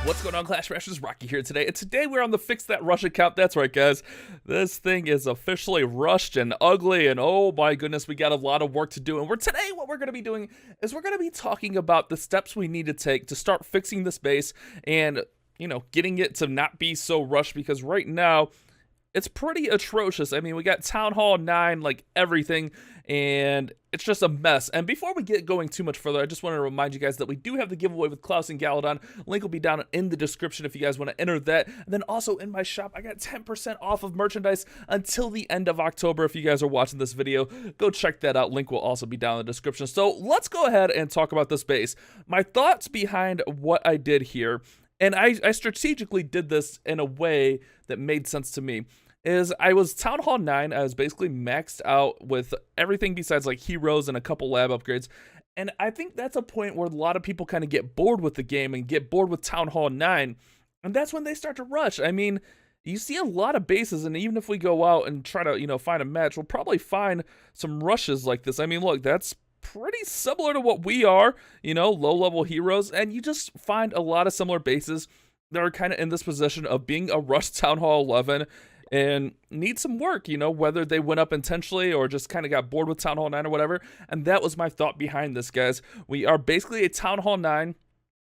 What's going on, Clash Smashers? Rocky here today, and today we're on the Fix That Rush account. That's right, guys. This thing is officially rushed and ugly, and oh my goodness, we got a lot of work to do. And what we're going to be doing is we're going to be talking about the steps we need to take to start fixing this base and, you know, getting it to not be so rushed, because right now it's pretty atrocious. I mean, we got Town Hall 9, like everything, and it's just a mess. And before we get going too much further, I just want to remind you guys that we do have the giveaway with Klaus and Galadon. Link will be down in the description if you guys want to enter that. And then also in my shop, I got 10% off of merchandise until the end of October. If you guys are watching this video, go check that out. Link will also be down in the description. So let's go ahead and talk about this base. My thoughts behind what I did here, and I strategically did this in a way that made sense to me, is I was Town Hall 9, I was basically maxed out with everything besides like heroes and a couple lab upgrades, and I think that's a point where a lot of people kind of get bored with the game and get bored with Town Hall 9, and that's when they start to rush. I mean, you see a lot of bases, and even if we go out and try to, you know, find a match, we'll probably find some rushes like this. I mean, look, that's pretty similar to what we are, you know, low-level heroes, and you just find a lot of similar bases that are kind of in this position of being a rushed Town Hall 11, and need some work, you know, whether they went up intentionally or just kind of got bored with Town Hall 9 or whatever. And that was my thought behind this, guys. We are basically a Town Hall 9.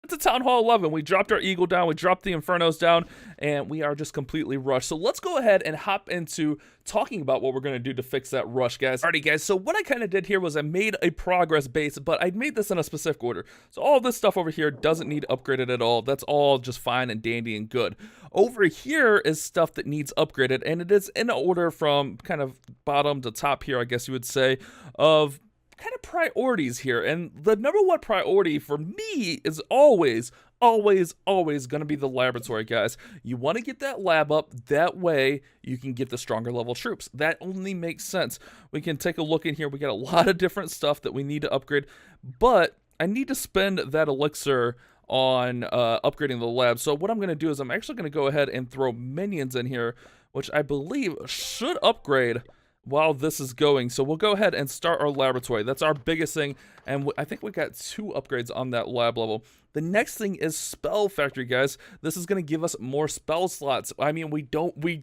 It's a Town Hall 11. We dropped our Eagle down, we dropped the Infernos down, and we are just completely rushed. So let's go ahead and hop into talking about what we're going to do to fix that rush, guys. Alrighty, guys, so what I kind of did here was I made a progress base, but I made this in a specific order. So all this stuff over here doesn't need upgraded at all. That's all just fine and dandy and good. Over here is stuff that needs upgraded, and it is in order from kind of bottom to top here, I guess you would say, of kind of priorities here. And the number one priority for me is always going to be the laboratory, guys. You want to get that lab up, that way you can get the stronger level troops. That only makes sense. We can take a look in here. We got a lot of different stuff that we need to upgrade, but I need to spend that elixir on upgrading the lab. So what I'm going to do is I'm actually going to go ahead and throw minions in here, which I believe should upgrade while this is going. So we'll go ahead and start our laboratory. That's our biggest thing, and I think we got 2 upgrades on that lab level. The next thing is Spell Factory, guys. This is going to give us more spell slots. I mean, we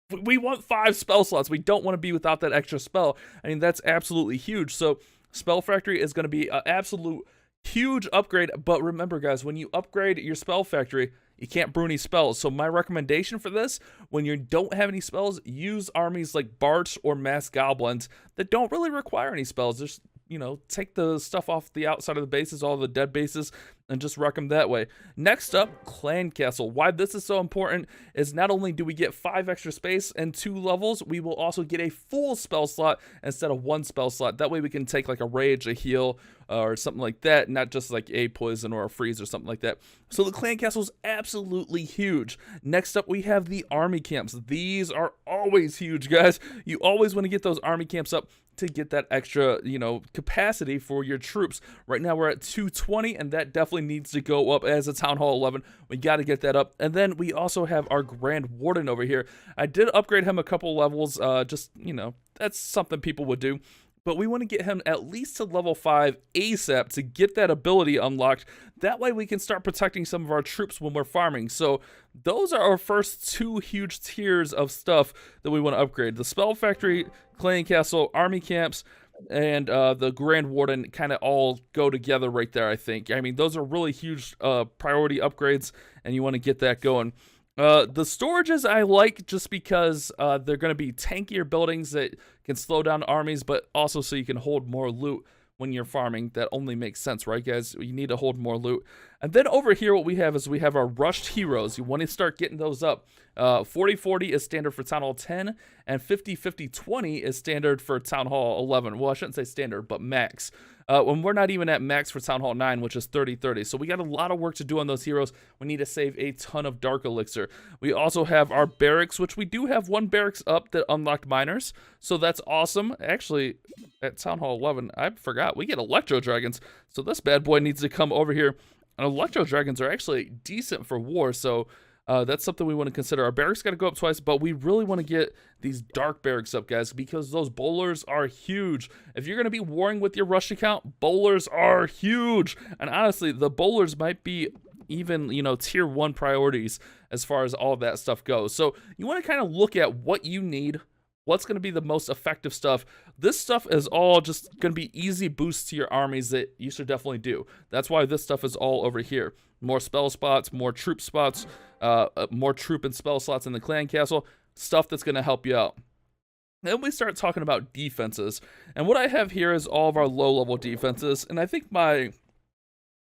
want 5 spell slots. We don't want to be without that extra spell. I mean, that's absolutely huge. So Spell Factory is going to be an absolute huge upgrade. But remember, guys, when you upgrade your Spell Factory, you can't brew any spells. So my recommendation for this, when you don't have any spells, use armies like Barch or Mass Goblins that don't really require any spells. Just, you know, take the stuff off the outside of the bases, all the dead bases, and just wreck them that way. Next up, Clan Castle. Why this is so important is not only do we get 5 extra space and 2 levels, we will also get a full spell slot instead of 1 spell slot. That way we can take like a rage, a heal, or something like that, not just like a poison or a freeze or something like that. So the Clan Castle is absolutely huge. Next up, we have the army camps. These are always huge, guys. You always want to get those army camps up to get that extra, you know, capacity for your troops. Right now we're at 220, and that definitely needs to go up as a Town Hall 11. We got to get that up. And then we also have our Grand Warden over here. I did upgrade him a couple levels, just, you know, that's something people would do. But we want to get him at least to level 5 ASAP to get that ability unlocked. That way we can start protecting some of our troops when we're farming. So those are our first 2 huge tiers of stuff that we want to upgrade. The Spell Factory, Clan Castle, Army Camps, and the Grand Warden kind of all go together right there, I think. I mean, those are really huge priority upgrades, and you want to get that going. The storages I like just because they're going to be tankier buildings that can slow down armies, but also so you can hold more loot when you're farming. That only makes sense, right, guys? You need to hold more loot. And then over here, what we have is we have our rushed heroes. You want to start getting those up. 40-40 is standard for Town Hall 10, and 50-50-20 is standard for Town Hall 11. Well, I shouldn't say standard, but max. When we're not even at max for Town Hall 9, which is 30-30. So we got a lot of work to do on those heroes. We need to save a ton of Dark Elixir. We also have our barracks, which we do have 1 barracks up that unlocked miners. So that's awesome. Actually, at Town Hall 11, I forgot, we get Electro Dragons. So this bad boy needs to come over here. And Electro Dragons are actually decent for war, so that's something we want to consider. Our barracks got to go up twice, but we really want to get these dark barracks up, guys, because those bowlers are huge. If you're going to be warring with your rush account, bowlers are huge. And honestly, the bowlers might be even, you know, tier 1 priorities as far as all of that stuff goes. So you want to kind of look at what you need, what's going to be the most effective stuff. This stuff is all just going to be easy boosts to your armies that you should definitely do. That's why this stuff is all over here. More spell spots, more troop spots, more troop and spell slots in the clan castle, stuff that's going to help you out. Then we start talking about defenses. And what I have here is all of our low-level defenses. And I think my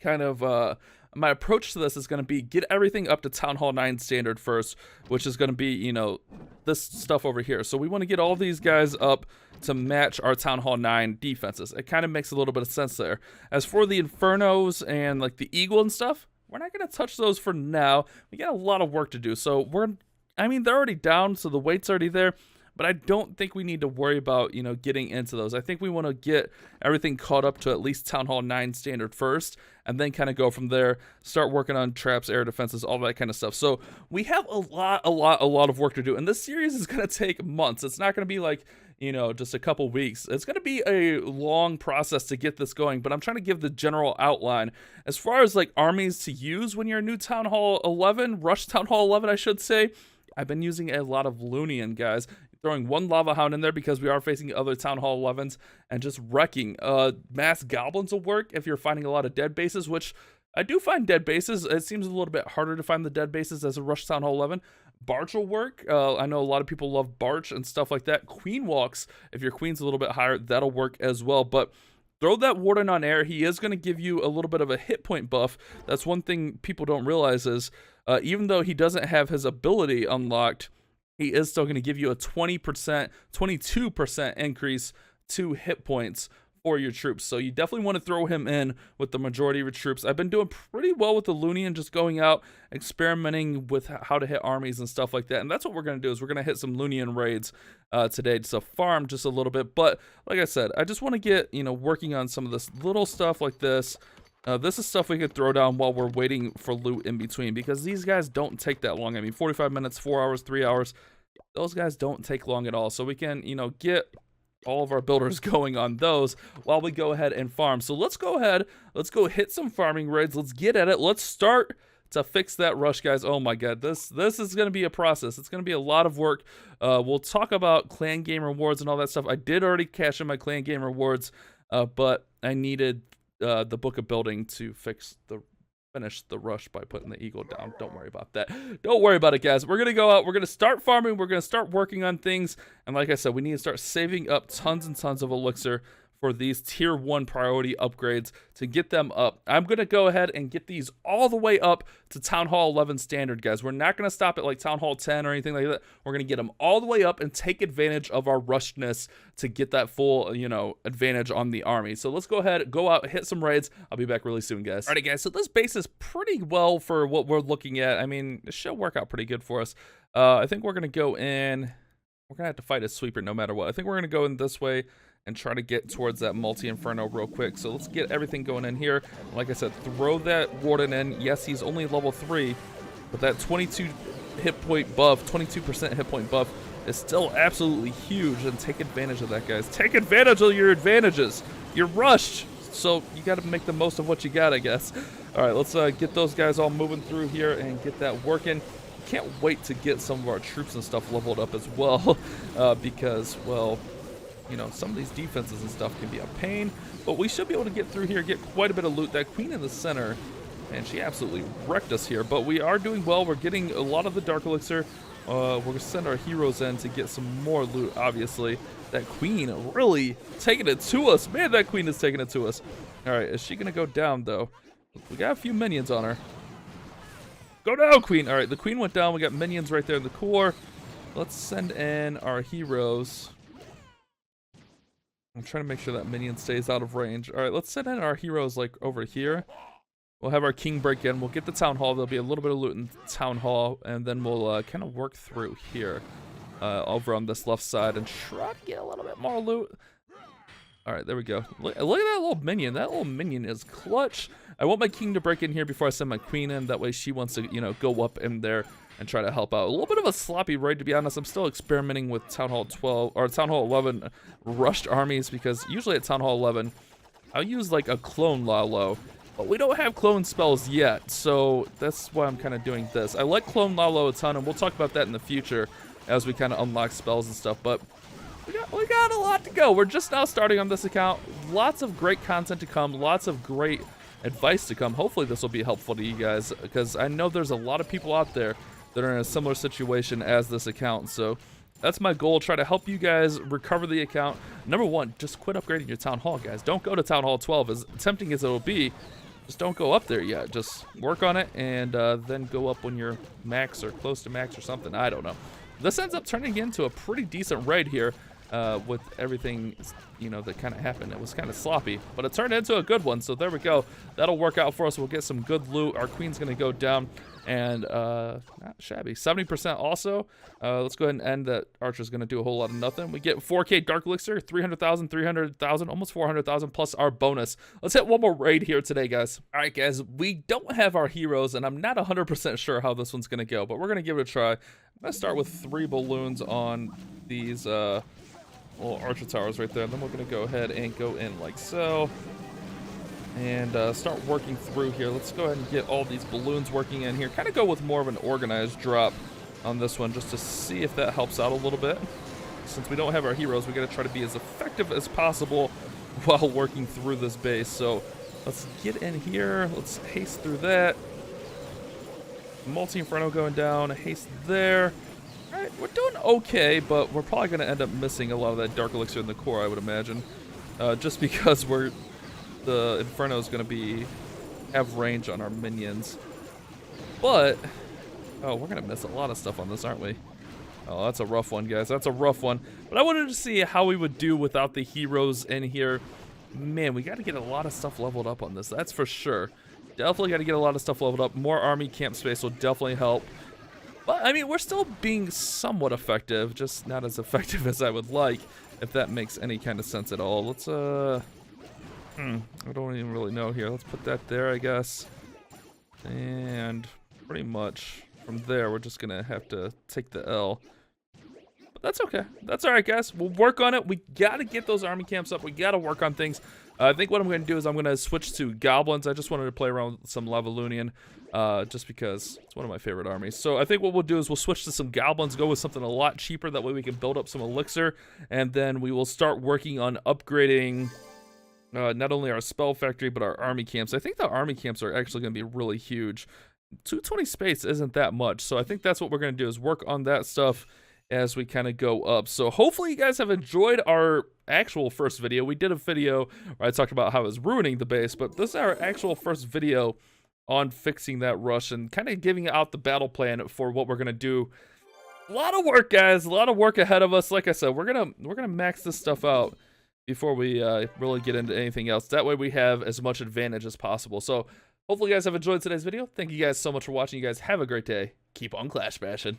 kind of my approach to this is going to be get everything up to Town Hall 9 standard first, which is going to be, you know, this stuff over here. So we want to get all these guys up to match our Town Hall 9 defenses. It kind of makes a little bit of sense there. As for the Infernos and like the Eagle and stuff, we're not going to touch those for now. We got a lot of work to do. So I mean, they're already down, so the weight's already there. But I don't think we need to worry about, you know, getting into those. I think we want to get everything caught up to at least Town Hall 9 standard first, and then kind of go from there, start working on traps, air defenses, all that kind of stuff. So we have a lot of work to do. And this series is going to take months. It's not going to be like, you know, just a couple weeks. It's going to be a long process to get this going, but I'm trying to give the general outline. As far as like armies to use when you're new Town Hall 11, Rush Town Hall 11, I should say, I've been using a lot of Loonian, guys. Throwing one Lava Hound in there because we are facing other Town Hall 11s and just wrecking. Mass Goblins will work if you're finding a lot of dead bases, which I do find dead bases. It seems a little bit harder to find the dead bases as a Rush Town Hall 11. Barch will work. I know a lot of people love Barch and stuff like that. Queen Walks, if your Queen's a little bit higher, that'll work as well. But throw that Warden on air. He is going to give you a little bit of a hit point buff. That's one thing people don't realize is even though he doesn't have his ability unlocked, he is still going to give you a 20%, 22% increase to hit points for your troops. So you definitely want to throw him in with the majority of your troops. I've been doing pretty well with the Loonian, just going out, experimenting with how to hit armies and stuff like that. And that's what we're going to do is we're going to hit some Loonian raids today to farm just a little bit. But like I said, I just want to get, you know, working on some of this little stuff like this. This is stuff we could throw down while we're waiting for loot in between, because these guys don't take that long. I mean, 45 minutes, 4 hours, 3 hours, those guys don't take long at all. So we can, you know, get all of our builders going on those while we go ahead and farm. So let's go ahead, let's go hit some farming raids. Let's get at it. Let's start to fix that rush, guys. Oh my god, this is going to be a process. It's going to be a lot of work. We'll talk about clan game rewards and all that stuff. I did already cash in my clan game rewards, but I needed the book of building to finish the rush by putting the eagle down. Don't worry about that. Don't worry about it, guys. We're gonna go out, we're gonna start farming, we're gonna start working on things, and like I said, we need to start saving up tons and tons of elixir for these tier 1 priority upgrades to get them up. I'm gonna go ahead and get these all the way up to Town Hall 11 standard, guys. We're not gonna stop at like Town Hall 10 or anything like that. We're gonna get them all the way up and take advantage of our rushness to get that full, you know, advantage on the army. So let's go ahead, go out, hit some raids. I'll be back really soon, guys. Alright, guys, so this base is pretty well for what we're looking at. I mean, it should work out pretty good for us. I think we're gonna go in, we're gonna have to fight a sweeper no matter what. I think we're gonna go in this way and try to get towards that multi-inferno real quick. So let's get everything going in here. Like I said, throw that warden in. Yes, he's only level 3, but that 22 hit point buff, 22% hit point buff is still absolutely huge, and take advantage of that, guys. Take advantage of your advantages. You're rushed, so you got to make the most of what you got, I guess. All right, let's get those guys all moving through here and get that working. Can't wait to get some of our troops and stuff leveled up as well, because, well, you know, some of these defenses and stuff can be a pain, but we should be able to get through here, get quite a bit of loot. That queen in the center, and she absolutely wrecked us here, but we are doing well. We're getting a lot of the dark elixir. We're gonna send our heroes in to get some more loot, obviously. That queen really taking it to us. Man, that queen is taking it to us. All right, is she gonna go down though? We got a few minions on her. Go down, queen. All right, the queen went down. We got minions right there in the core. Let's send in our heroes. I'm trying to make sure that minion stays out of range. All right, let's send in our heroes like over here. We'll have our king break in. We'll get the town hall. There'll be a little bit of loot in town hall, and then we'll kind of work through here over on this left side and try to get a little bit more loot. All right, there we go. Look at that little minion. That little minion is clutch. I want my king to break in here before I send my queen in. That way she wants to, you know, go up in there and try to help out. A little bit of a sloppy raid, to be honest. I'm still experimenting with Town Hall 12 or Town Hall 11 rushed armies, because usually at Town Hall 11, I'll use like a clone Lalo but we don't have clone spells yet, so that's why I'm kind of doing this. I like Clone Lalo a ton, and we'll talk about that in the future as we kind of unlock spells and stuff, but we got a lot to go. We're just now starting on this account. Lots of great content to come, lots of great advice to come. Hopefully this will be helpful to you guys, because I know there's a lot of people out there that are in a similar situation as this account, so that's my goal, try to help you guys recover the account. Number one, just quit upgrading your Town Hall, guys. Don't go to Town Hall 12, as tempting as it'll be. Just don't go up there yet. Just work on it, and then go up when you're max or close to max or something. I don't know. This ends up turning into a pretty decent raid here with everything, you know, that kind of happened. It was kind of sloppy, but it turned into a good one, so there we go. That'll work out for us. We'll get some good loot. Our queen's going to go down, and not shabby. 70% also. Let's go ahead and end that. Archer's going to do a whole lot of nothing. We get 4K Dark Elixir, 300,000, 300,000, almost 400,000, plus our bonus. Let's hit one more raid here today, guys. All right, guys, we don't have our heroes, and I'm not 100% sure how this one's going to go, but we're going to give it a try. I'm going to start with 3 balloons on these little archer towers right there. And then we're going to go ahead and go in like so. And start working through here. Let's go ahead and get all these balloons working in here. Kind of go with more of an organized drop on this one, just to see if that helps out a little bit. Since we don't have our heroes, we got to try to be as effective as possible while working through this base. So let's get in here. Let's haste through that. Multi-Inferno going down. Haste there. All right, we're doing okay, but we're probably going to end up missing a lot of that Dark Elixir in the core, I would imagine. Just because the Inferno is going to have range on our minions. But, oh, we're going to miss a lot of stuff on this, aren't we? Oh, that's a rough one, guys. That's a rough one. But I wanted to see how we would do without the heroes in here. Man, we got to get a lot of stuff leveled up on this. That's for sure. Definitely got to get a lot of stuff leveled up. More army camp space will definitely help. But, I mean, we're still being somewhat effective. Just not as effective as I would like, if that makes any kind of sense at all. Let's, I don't even really know here. Let's put that there, I guess. And pretty much from there, we're just going to have to take the L. But that's okay. That's all right, guys. We'll work on it. We got to get those army camps up. We got to work on things. I think what I'm going to do is I'm going to switch to goblins. I just wanted to play around with some Lavalunian, just because it's one of my favorite armies. So I think what we'll do is we'll switch to some goblins, go with something a lot cheaper. That way we can build up some elixir, and then we will start working on upgrading not only our spell factory, but our army camps. I think the army camps are actually going to be really huge. 220 space isn't that much, so I think that's what we're going to do is work on that stuff as we kind of go up. So hopefully you guys have enjoyed our actual first video. We did a video where I talked about how it was ruining the base, but this is our actual first video on fixing that rush and kind of giving out the battle plan for what we're going to do. A lot of work, guys. A lot of work ahead of us. Like I said, we're gonna max this stuff out before we really get into anything else. That way we have as much advantage as possible. So hopefully you guys have enjoyed today's video. Thank you guys so much for watching. You guys have a great day. Keep on Clash bashing.